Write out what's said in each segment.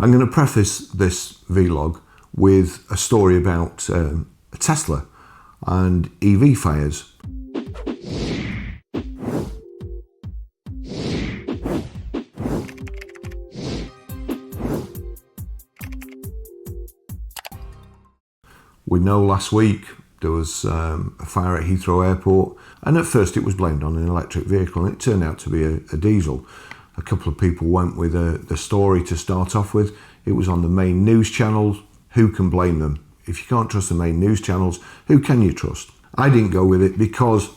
I'm going to preface this vlog with a story about a Tesla and EV fires. We know last week there was a fire at Heathrow Airport, and at first it was blamed on an electric vehicle, and it turned out to be a diesel. A couple of people went with the story to start off with. It was on the main news channels. Who can blame them? If you can't trust the main news channels, who can you trust? I didn't go with it because,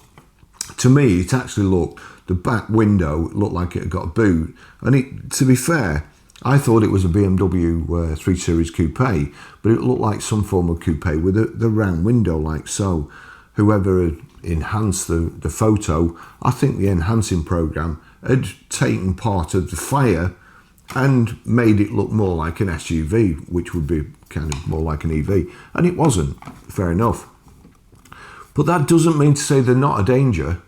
to me, it actually looked, the back window looked like it had got a boot. And to be fair, I thought it was a BMW 3 Series coupe, but it looked like some form of coupe with the round window like so. Whoever had enhanced the photo, I think the enhancing program had taken part of the fire and made it look more like an SUV, which would be kind of more like an EV. And it wasn't, fair enough. But that doesn't mean to say they're not a danger.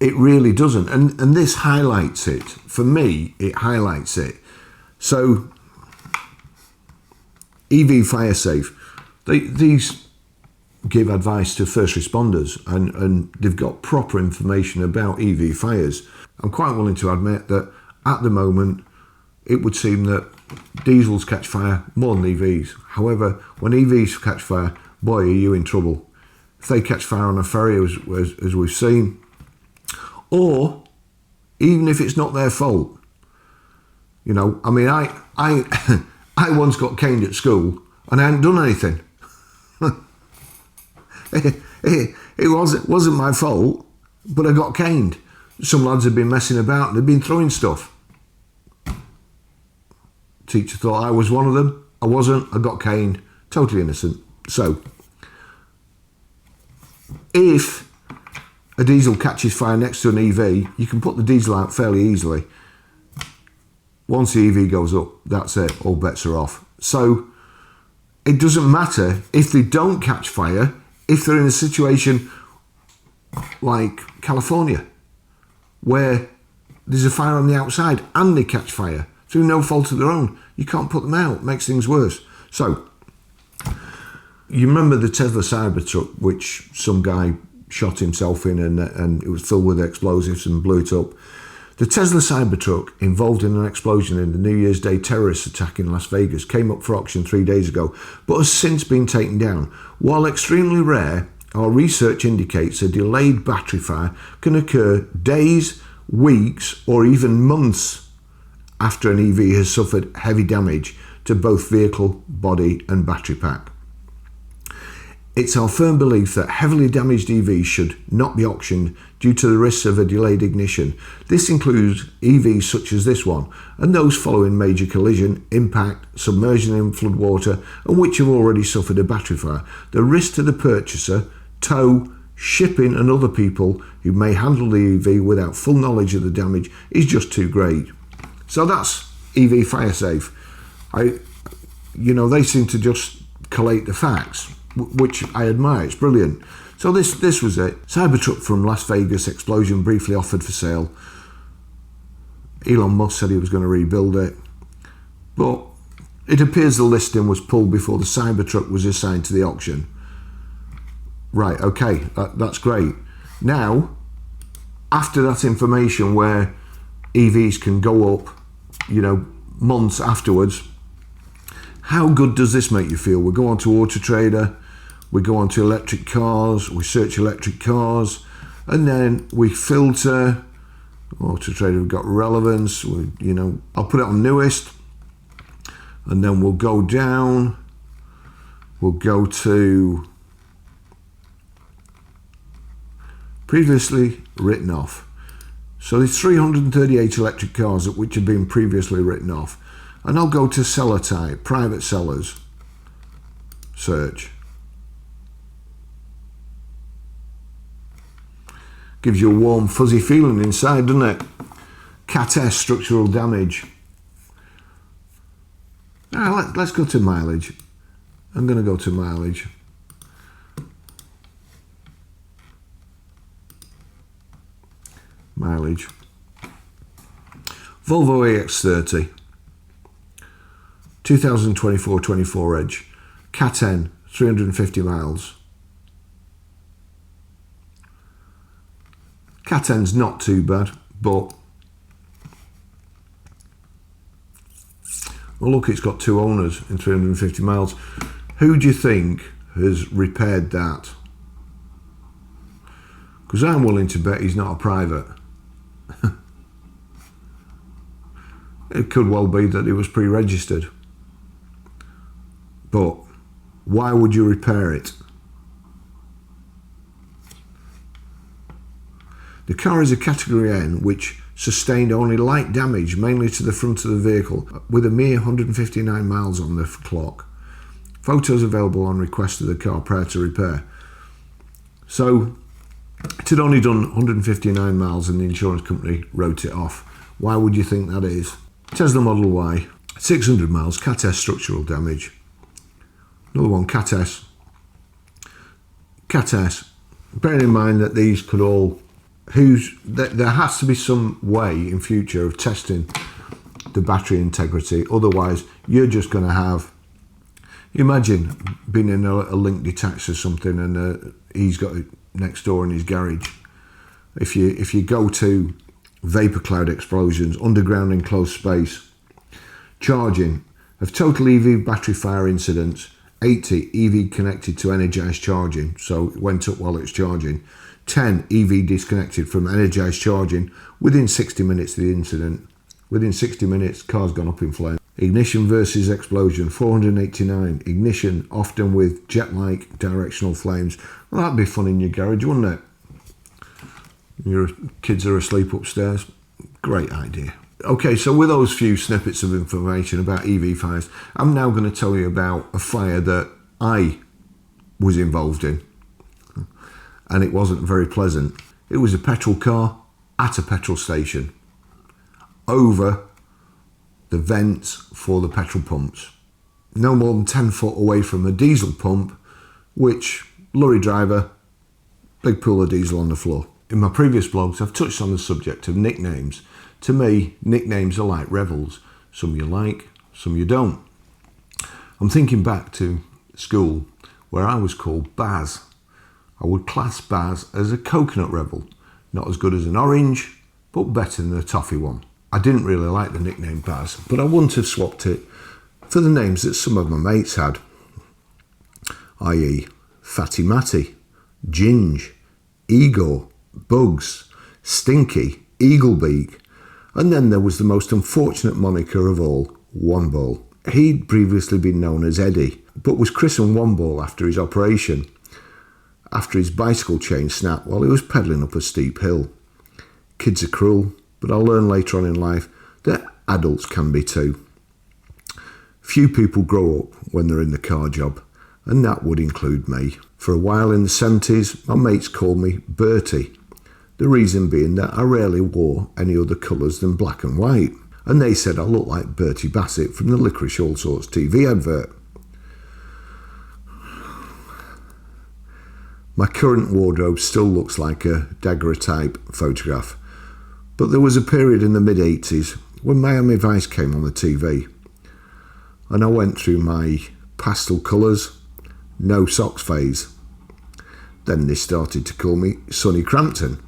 It really doesn't. And this highlights it. For me, it highlights it. So, EV Fire Safe, these give advice to first responders, and they've got proper information about EV fires. I'm quite willing to admit that at the moment, it would seem that diesels catch fire more than EVs. However, when EVs catch fire, boy, are you in trouble. If they catch fire on a ferry, as we've seen, or even if it's not their fault. You know, I mean, I once got caned at school and I hadn't done anything. It wasn't my fault, but I got caned. Some lads had been messing about and they'd been throwing stuff. Teacher thought I was one of them. I wasn't. I got caned. Totally innocent. So, if a diesel catches fire next to an EV, you can put the diesel out fairly easily. Once the EV goes up, that's it. All bets are off. So, it doesn't matter if they don't catch fire, if they're in a situation like California, where there's a fire on the outside and they catch fire through no fault of their own. You can't put them out. It makes things worse. So, you remember the Tesla Cybertruck, which some guy shot himself in and it was filled with explosives and blew it up. The Tesla Cybertruck, involved in an explosion in the New Year's Day terrorist attack in Las Vegas, came up for auction 3 days ago, but has since been taken down. While extremely rare, our research indicates a delayed battery fire can occur days, weeks, or even months after an EV has suffered heavy damage to both vehicle, body, and battery pack. It's our firm belief that heavily damaged EVs should not be auctioned due to the risks of a delayed ignition. This includes EVs such as this one, and those following major collision, impact, submersion in floodwater, and which have already suffered a battery fire. The risk to the purchaser, tow, shipping, and other people who may handle the EV without full knowledge of the damage is just too great. So that's EV Fire Safe. They seem to just collate the facts, which I admire. It's brilliant. So this was it. Cybertruck from Las Vegas, explosion briefly offered for sale. Elon Musk said he was going to rebuild it, but it appears the listing was pulled before the Cybertruck was assigned to the auction. Right, okay, that's great. Now, after that information where EVs can go up, months afterwards, how good does this make you feel? We go on to Autotrader, we go on to electric cars, we search electric cars, and then we filter. Autotrader, we've got relevance, I'll put it on newest, and then we'll go down, we'll go to previously written off. So there's 338 electric cars which have been previously written off. And I'll go to seller type, private sellers, search. Gives you a warm fuzzy feeling inside, doesn't it? Cat S, structural damage. Let's go to mileage. I'm going to go to mileage. Volvo EX30. 2024 Edge, Cat N, 350 miles. Cat N's not too bad, but well, look, it's got 2 owners in 350 miles. Who do you think has repaired that? Because I'm willing to bet he's not a private. It could well be that it was pre-registered. But why would you repair it? The car is a Category N, which sustained only light damage, mainly to the front of the vehicle, with a mere 159 miles on the clock. Photos available on request of the car prior to repair. So, it had only done 159 miles and the insurance company wrote it off. Why would you think that is? Tesla Model Y, 600 miles, Cat S structural damage. Another one, Cat S. Cat S. Bearing in mind that these could all... there has to be some way in future of testing the battery integrity. Otherwise, you're just going to have... Imagine being in a link detached or something and he's got it next door in his garage. If you go to vapor cloud explosions, underground enclosed space, charging, of total EV battery fire incidents, 80 EV connected to energized charging, so it went up while it's charging, 10 EV disconnected from energized charging within 60 minutes of the incident. Within 60 minutes, car's gone up in flames. Ignition versus explosion, 489. Ignition, often with jet-like directional flames. Well, that'd be fun in your garage, wouldn't it? Your kids are asleep upstairs. Great idea. Okay, so with those few snippets of information about EV fires, I'm now going to tell you about a fire that I was involved in. And it wasn't very pleasant. It was a petrol car at a petrol station, over the vents for the petrol pumps, no more than 10 foot away from a diesel pump, which, lorry driver, big pool of diesel on the floor. In my previous blogs, I've touched on the subject of nicknames. To me, nicknames are like revels. Some you like, some you don't. I'm thinking back to school where I was called Baz. I would class Baz as a coconut rebel. Not as good as an orange, but better than a toffee one. I didn't really like the nickname Baz, but I wouldn't have swapped it for the names that some of my mates had, i.e. Fatty Matty, Ginge, Igor, Bugs, Stinky, Eaglebeak, and then there was the most unfortunate moniker of all, One Ball. He'd previously been known as Eddie, but was christened One Ball after his operation, after his bicycle chain snapped while he was pedalling up a steep hill. Kids are cruel, but I'll learn later on in life that adults can be too. Few people grow up when they're in the car job, and that would include me. For a while in the 70s, my mates called me Bertie, the reason being that I rarely wore any other colours than black and white, and they said I looked like Bertie Bassett from the Licorice All Sorts TV advert. My current wardrobe still looks like a daguerreotype photograph, but there was a period in the mid-80s when Miami Vice came on the TV, and I went through my pastel colours, no socks phase. Then they started to call me Sonny Crampton.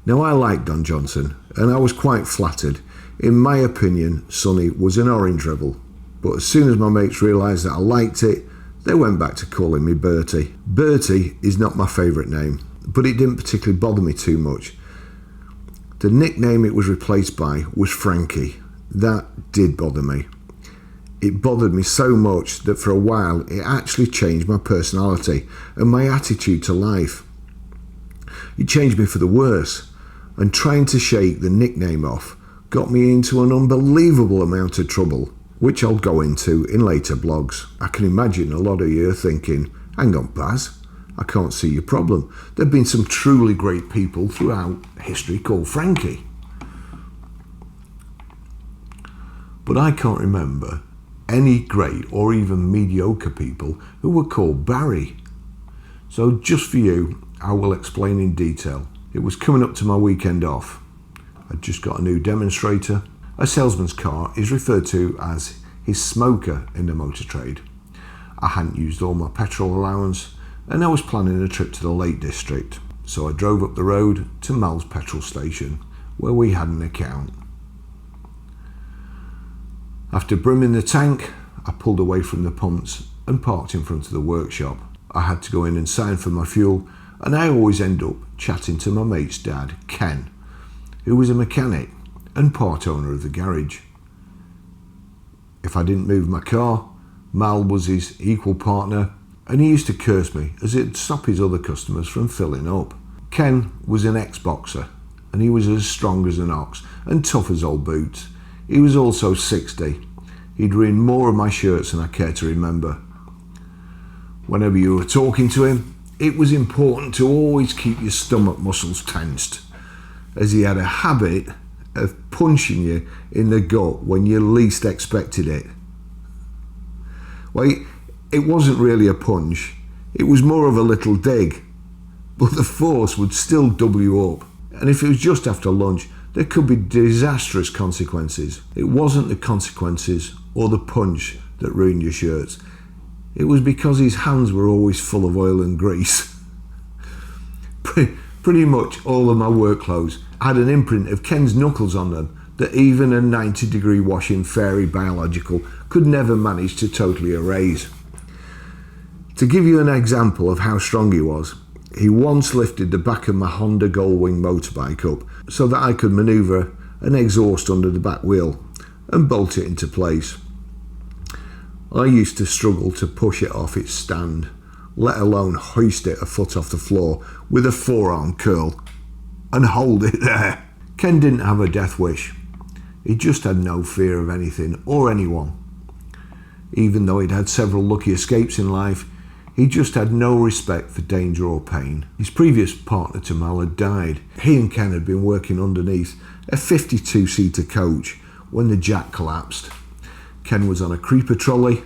Now I like Don Johnson, and I was quite flattered. In my opinion, Sonny was an orange rebel, but as soon as my mates realised that I liked it, they went back to calling me Bertie. Bertie is not my favourite name, but it didn't particularly bother me too much. The nickname it was replaced by was Frankie. That did bother me. It bothered me so much that for a while it actually changed my personality and my attitude to life. It changed me for the worse, and trying to shake the nickname off got me into an unbelievable amount of trouble, which I'll go into in later blogs. I can imagine a lot of you are thinking, hang on Baz, I can't see your problem. There have been some truly great people throughout history called Frankie. But I can't remember any great or even mediocre people who were called Barrie. So just for you, I will explain in detail. It was coming up to my weekend off. I'd just got a new demonstrator A salesman's car is referred to as his smoker in the motor trade. I hadn't used all my petrol allowance and I was planning a trip to the Lake District, so I drove up the road to Mal's petrol station where we had an account. After brimming the tank, I pulled away from the pumps and parked in front of the workshop. I had to go in and sign for my fuel, and I always end up chatting to my mate's dad, Ken, who was a mechanic and part owner of the garage. If I didn't move my car, Mal was his equal partner, and he used to curse me as it'd stop his other customers from filling up. Ken was an ex-boxer, and he was as strong as an ox and tough as old boots. He was also 60. He'd ruined more of my shirts than I care to remember. Whenever you were talking to him, it was important to always keep your stomach muscles tensed, as he had a habit of punching you in the gut when you least expected it. Well, it wasn't really a punch, it was more of a little dig, but the force would still double you up, and if it was just after lunch, there could be disastrous consequences. It wasn't the consequences or the punch that ruined your shirts. It was because his hands were always full of oil and grease. Pretty much all of my work clothes had an imprint of Ken's knuckles on them that even a 90-degree washing Fairy Biological could never manage to totally erase. To give you an example of how strong he was, he once lifted the back of my Honda Goldwing motorbike up so that I could manoeuvre an exhaust under the back wheel and bolt it into place. I used to struggle to push it off its stand, let alone hoist it a foot off the floor with a forearm curl and hold it there. Ken didn't have a death wish. He just had no fear of anything or anyone. Even though he'd had several lucky escapes in life, he just had no respect for danger or pain. His previous partner to Mal had died. He and Ken had been working underneath a 52-seater coach when the jack collapsed. Ken was on a creeper trolley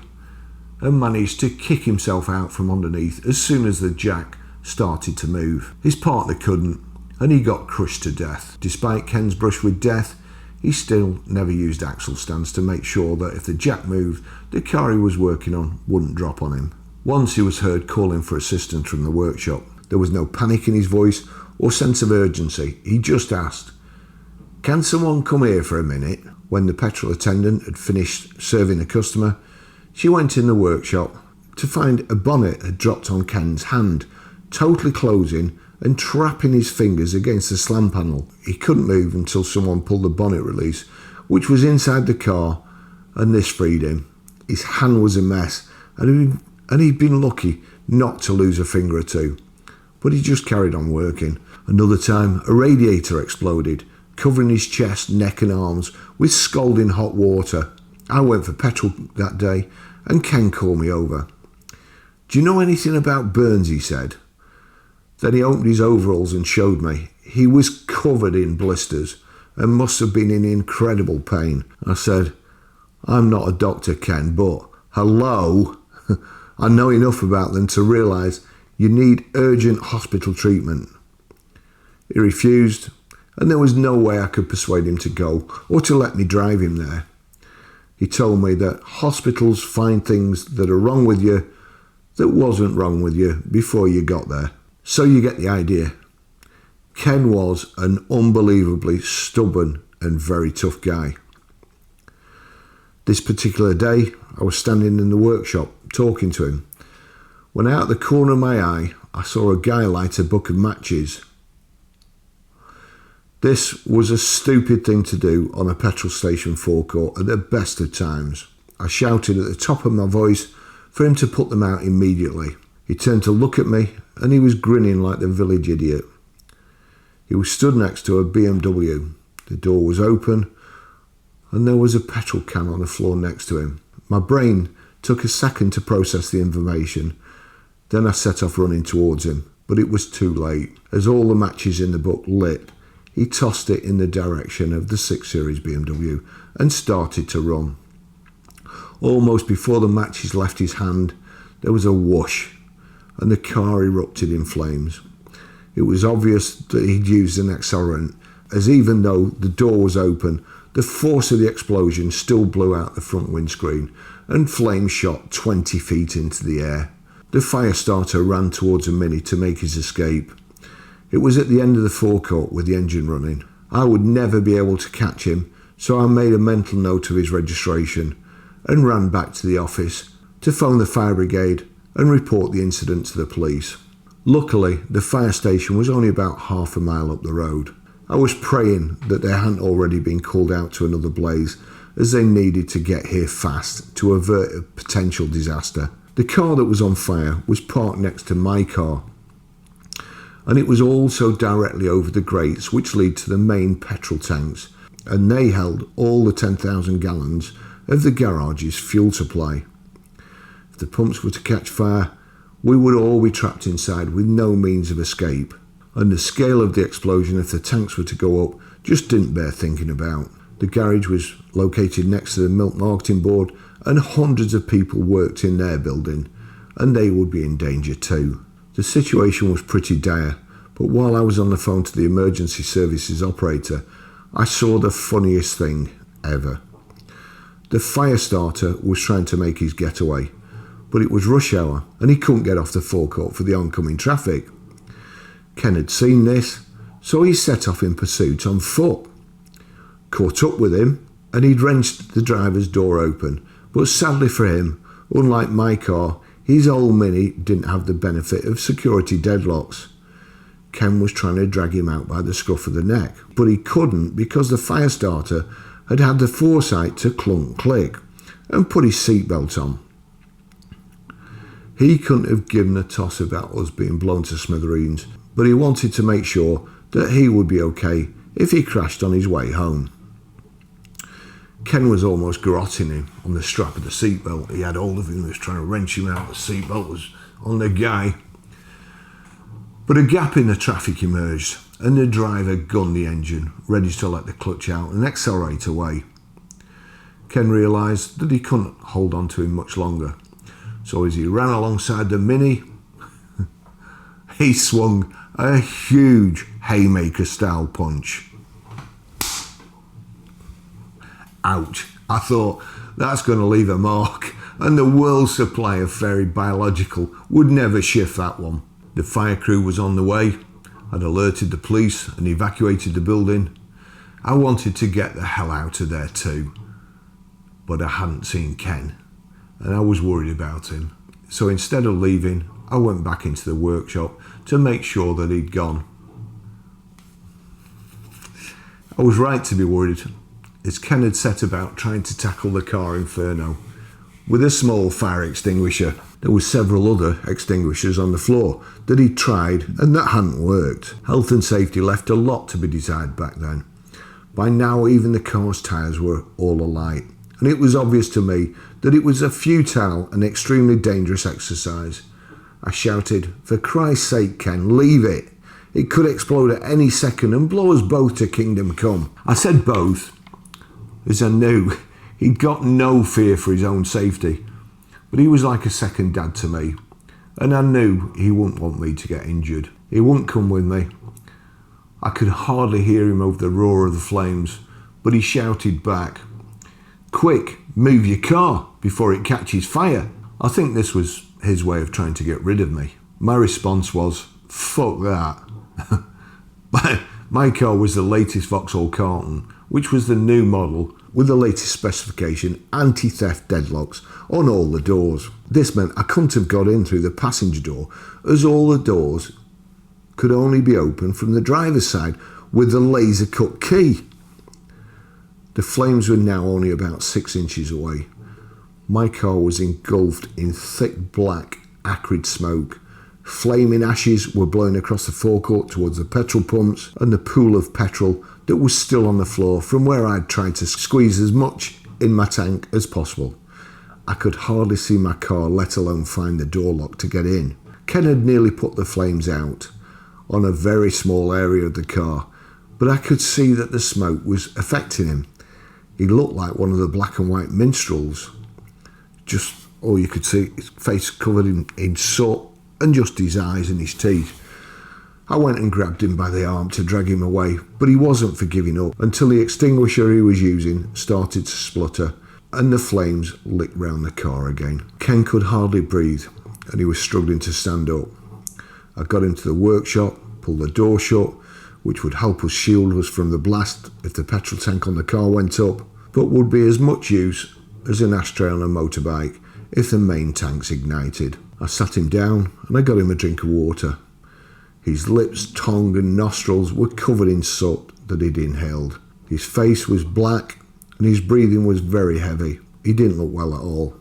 and managed to kick himself out from underneath as soon as the jack started to move. His partner couldn't, and he got crushed to death. Despite Ken's brush with death, he still never used axle stands to make sure that if the jack moved, the car he was working on wouldn't drop on him. Once he was heard calling for assistance from the workshop. There was no panic in his voice or sense of urgency. He just asked, "Can someone come here for a minute?" When the petrol attendant had finished serving a customer, she went in the workshop to find a bonnet had dropped on Ken's hand, totally closing and trapping his fingers against the slam panel. He couldn't move until someone pulled the bonnet release, which was inside the car, and this freed him. His hand was a mess, and he'd been lucky not to lose a finger or two, but he just carried on working. Another time, a radiator exploded, covering his chest, neck and arms with scalding hot water. I went for petrol that day, and Ken called me over. "Do you know anything about burns?" he said. Then he opened his overalls and showed me. He was covered in blisters and must have been in incredible pain. I said, "I'm not a doctor, Ken, but hello, I know enough about them to realise you need urgent hospital treatment." He refused, and there was no way I could persuade him to go or to let me drive him there. He told me that hospitals find things that are wrong with you that wasn't wrong with you before you got there. So you get the idea. Ken was an unbelievably stubborn and very tough guy. This particular day, I was standing in the workshop talking to him, when out of the corner of my eye, I saw a guy light a bucket of matches. This was a stupid thing to do on a petrol station forecourt at the best of times. I shouted at the top of my voice for him to put them out immediately. He turned to look at me and he was grinning like the village idiot. He was stood next to a BMW. The door was open and there was a petrol can on the floor next to him. My brain took a second to process the information. Then I set off running towards him, but it was too late. As all the matches in the book lit, he tossed it in the direction of the 6 Series BMW and started to run. Almost before the matches left his hand, there was a whoosh and the car erupted in flames. It was obvious that he'd used an accelerant, as even though the door was open, The force of the explosion still blew out the front windscreen and flames shot 20 feet into the air. The fire starter ran towards a Mini to make his escape. It was at the end of the forecourt with the engine running. I would never be able to catch him, so I made a mental note of his registration and ran back to the office to phone the fire brigade and report the incident to the police. Luckily, the fire station was only about half a mile up the road. I was praying that they hadn't already been called out to another blaze, as they needed to get here fast to avert a potential disaster. The car that was on fire was parked next to my car, and it was also directly over the grates which lead to the main petrol tanks, and they held all the 10,000 gallons of the garage's fuel supply. If the pumps were to catch fire, we would all be trapped inside with no means of escape, and the scale of the explosion if the tanks were to go up just didn't bear thinking about. The garage was located next to the milk marketing board, and hundreds of people worked in their building, and they would be in danger too. The situation was pretty dire, but while I was on the phone to the emergency services operator, I saw the funniest thing ever. The fire starter was trying to make his getaway, but it was rush hour and he couldn't get off the forecourt for the oncoming traffic. Ken had seen this, so he set off in pursuit on foot. Caught up with him, and he'd wrenched the driver's door open, but sadly for him, unlike my car, his old Mini didn't have the benefit of security deadlocks. Ken was trying to drag him out by the scruff of the neck, but he couldn't because the fire starter had had the foresight to clunk click and put his seatbelt on. He couldn't have given a toss about us being blown to smithereens, but he wanted to make sure that he would be okay if he crashed on his way home. Ken was almost garrotting him on the strap of the seatbelt. He had hold of him, he was trying to wrench him out. The seatbelt was on the guy. But a gap in the traffic emerged, and the driver gunned the engine, ready to let the clutch out and accelerate away. Ken realised that he couldn't hold on to him much longer, so as he ran alongside the Mini, he swung a huge haymaker-style punch. Ouch. I thought, that's going to leave a mark, and the world's supply of fairy biological would never shift that one. The fire crew was on the way. I'd alerted the police and evacuated the building. I wanted to get the hell out of there too, but I hadn't seen Ken, and I was worried about him. So instead of leaving, I went back into the workshop to make sure that he'd gone. I was right to be worried, as Ken had set about trying to tackle the car inferno with a small fire extinguisher. There were several other extinguishers on the floor that he'd tried and that hadn't worked. Health and safety left a lot to be desired back then. By now even the car's tyres were all alight, and it was obvious to me that it was a futile and extremely dangerous exercise. I shouted, "For Christ's sake, Ken, leave it. It could explode at any second and blow us both to kingdom come." I said both, as I knew he'd got no fear for his own safety, but he was like a second dad to me, and I knew he wouldn't want me to get injured. He wouldn't come with me. I could hardly hear him over the roar of the flames, but he shouted back, "Quick, move your car before it catches fire." I think this was his way of trying to get rid of me. My response was, "Fuck that." My car was the latest Vauxhall Carlton, which was the new model with the latest specification anti-theft deadlocks on all the doors. This meant I couldn't have got in through the passenger door, as all the doors could only be opened from the driver's side with the laser cut key. The flames were now only about 6 inches away. My car was engulfed in thick black acrid smoke. Flaming ashes were blowing across the forecourt towards the petrol pumps and the pool of petrol that was still on the floor from where I'd tried to squeeze as much in my tank as possible. I could hardly see my car, let alone find the door lock to get in. Ken had nearly put the flames out on a very small area of the car, but I could see that the smoke was affecting him. He looked like one of the black and white minstrels. Just all you could see, his face covered in soot, and just his eyes and his teeth. I went and grabbed him by the arm to drag him away, but he wasn't for giving up until the extinguisher he was using started to splutter and the flames licked round the car again. Ken could hardly breathe and he was struggling to stand up. I got him to the workshop, pulled the door shut, which would help us shield us from the blast if the petrol tank on the car went up, but would be as much use as an ashtray on a motorbike if the main tanks ignited. I sat him down and I got him a drink of water. His lips, tongue and nostrils were covered in soot that he'd inhaled. His face was black and his breathing was very heavy. He didn't look well at all.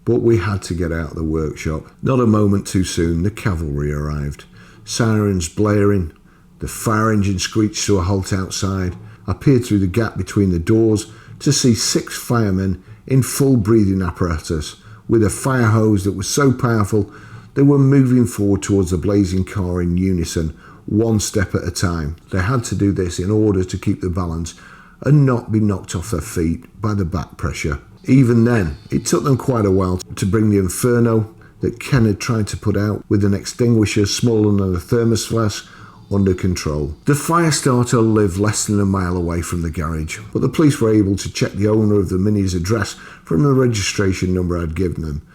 But we had to get out of the workshop. Not a moment too soon, the cavalry arrived. Sirens blaring, the fire engine screeched to a halt outside. I peered through the gap between the doors to see 6 firemen in full breathing apparatus with a fire hose that was so powerful they were moving forward towards the blazing car in unison, one step at a time. They had to do this in order to keep the balance and not be knocked off their feet by the back pressure. Even then, it took them quite a while to bring the inferno that Ken had tried to put out with an extinguisher smaller than a thermos flask under control. The fire starter lived less than a mile away from the garage, but the police were able to check the owner of the Mini's address from the registration number I'd given them,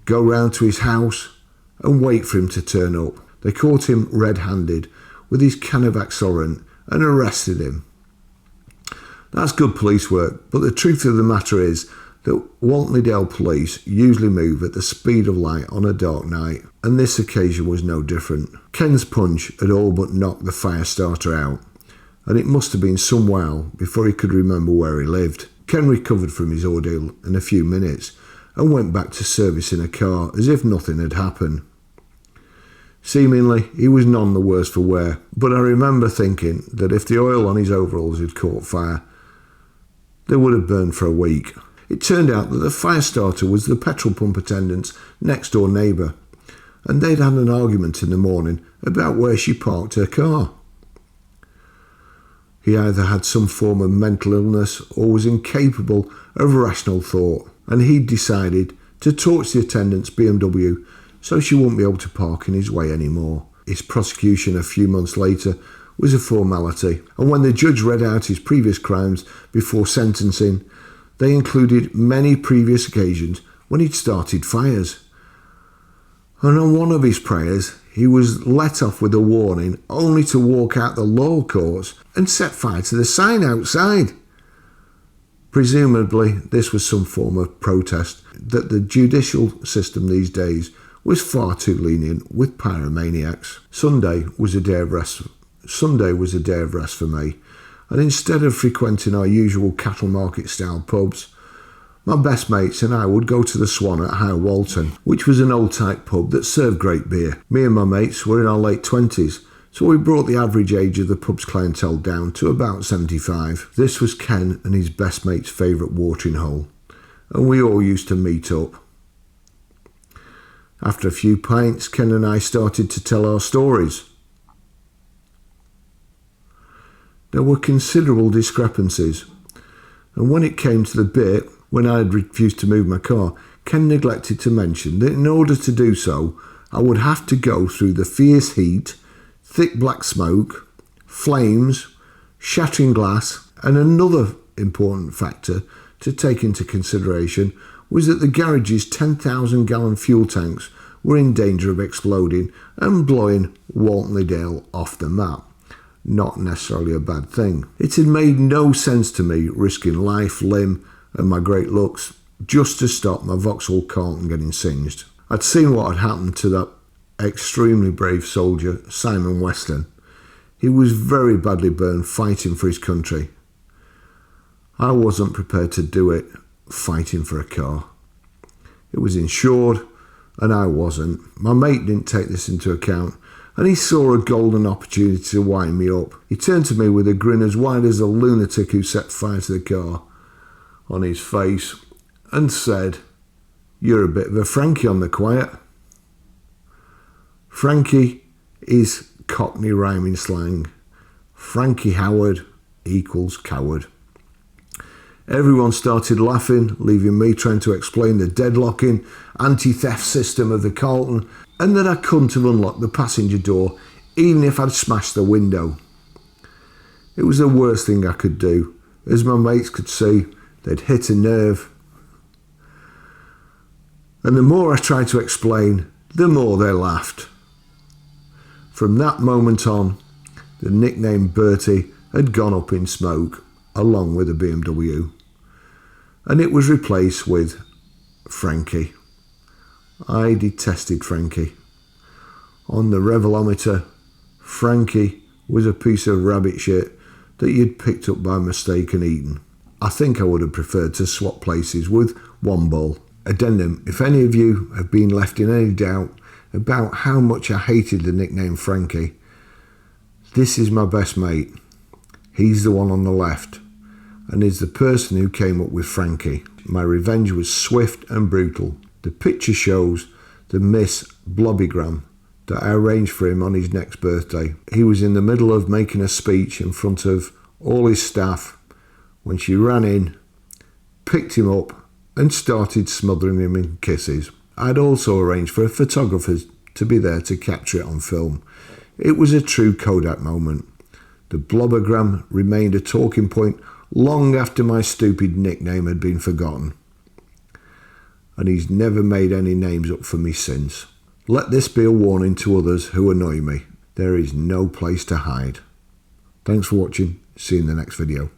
go round to his house and wait for him to turn up. They caught him red-handed with his can of accelerant and arrested him. That's good police work, but the truth of the matter is that Walton police usually move at the speed of light on a dark night, and this occasion was no different. Ken's punch had all but knocked the fire starter out, and it must have been some while before he could remember where he lived. Ken recovered from his ordeal in a few minutes and went back to servicing a car as if nothing had happened. Seemingly, he was none the worse for wear, but I remember thinking that if the oil on his overalls had caught fire, they would have burned for a week. It turned out that the fire starter was the petrol pump attendant's next door neighbour, and they'd had an argument in the morning about where she parked her car. He either had some form of mental illness or was incapable of rational thought, and he'd decided to torch the attendant's BMW so she wouldn't be able to park in his way anymore. His prosecution a few months later was a formality, and when the judge read out his previous crimes before sentencing, they included many previous occasions when he'd started fires. And on one of his prayers, he was let off with a warning only to walk out the law courts and set fire to the sign outside. Presumably, this was some form of protest that the judicial system these days was far too lenient with pyromaniacs. Sunday was a day of rest for me, and instead of frequenting our usual cattle market style pubs, my best mates and I would go to the Swan at High Walton, which was an old type pub that served great beer. Me and my mates were in our late 20s, so we brought the average age of the pub's clientele down to about 75. This was Ken and his best mate's favourite watering hole, and we all used to meet up. After a few pints, Ken and I started to tell our stories. There were considerable discrepancies, and when it came to the bit when I had refused to move my car, Ken neglected to mention that in order to do so, I would have to go through the fierce heat, thick black smoke, flames, shattering glass, and another important factor to take into consideration was that the garage's 10,000-gallon fuel tanks were in danger of exploding and blowing Walton off the map. Not necessarily a bad thing. It had made no sense to me risking life, limb and my great looks just to stop my Vauxhall Carlton getting singed. I'd seen what had happened to that extremely brave soldier, Simon Weston. He was very badly burned fighting for his country. I wasn't prepared to do it fighting for a car. It was insured and I wasn't. My mate didn't take this into account, and he saw a golden opportunity to wind me up. He turned to me with a grin as wide as a lunatic who set fire to the car on his face and said, "You're a bit of a Frankie on the quiet." Frankie is Cockney rhyming slang. Frankie Howard equals coward. Everyone started laughing, leaving me trying to explain the deadlocking, anti-theft system of the Carlton, and that I couldn't have unlocked the passenger door even if I'd smashed the window. It was the worst thing I could do. As my mates could see, they'd hit a nerve. And the more I tried to explain, the more they laughed. From that moment on, the nickname Bertie had gone up in smoke, along with the BMW. And it was replaced with Frankie. I detested Frankie. On the revelometer, Frankie was a piece of rabbit shit that you'd picked up by mistake and eaten. I think I would have preferred to swap places with One Ball. Addendum, if any of you have been left in any doubt about how much I hated the nickname Frankie, this is my best mate. He's the one on the left, and is the person who came up with Frankie. My revenge was swift and brutal. The picture shows the Miss Blobbygram that I arranged for him on his next birthday. He was in the middle of making a speech in front of all his staff when she ran in, picked him up and started smothering him in kisses. I'd also arranged for a photographer to be there to capture it on film. It was a true Kodak moment. The Blobbergram remained a talking point long after my stupid nickname had been forgotten. And he's never made any names up for me since. Let this be a warning to others who annoy me. There is no place to hide. Thanks for watching. See you in the next video.